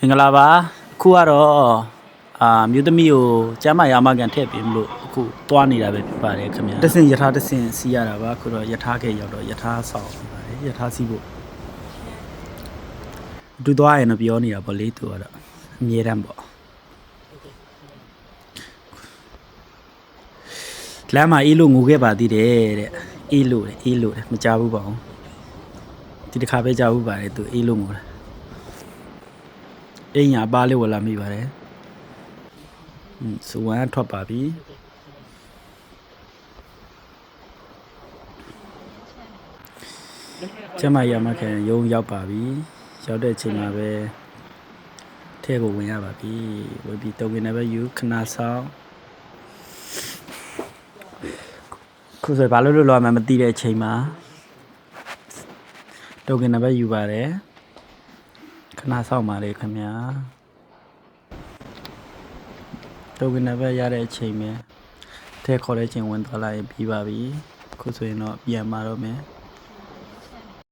မင်္ဂလာပါအခုကတော့မြို့သမီးကိုကျမ်းမာရာမကန်ထည့်ပေးမလို့အခုတွားနေတာပဲဖြစ်ပါတယ်ခင်ဗျာတဆင်ယထာတဆင်စီးရတာပါအခုတော့ယထာခဲ့ရောက်တော့ယထာဆောင်နေပါတယ်ယထာစီးဖို့တူသွားရင်တော့ပြောနေတာပေါ့လေသူကတော့အမြဲတမ်းပေါ့လမ်းမှာအေးလို့ငိုခဲ့ပါသေးတယ်တဲ့အေးလို့မကြဘူးပါဘူးဒီတစ်ခါပဲကြားဘူးပါတယ်သူအေးလို့ငိုတာအိမ်ညာပါလေးဝလာမိပါတယ်စဝမ်းထွက်ပါပြီကျမရမခင်ရုံရောက်ပါပြီရောက်တဲ့အချိန်မှာပဲထဲကိုဝင်ရပါပြီဝင်ပြီးတုံးကနေပဲယူခဏဆောင်ခုဆိုဘာလို့လောမှမသိတဲ့အချိန်မှာတုံးကနေပဲယူပါတယ်ခဏဆောင်ပါလေခင်ဗျာတုံးကနေပဲရတဲ့အချိန်ပဲထဲခေါ်တဲ့အချိန်ဝင်သွားလိုက်ပြီးပါပြီခုဆိုရင်တော့ပြန်มาတော့မယ်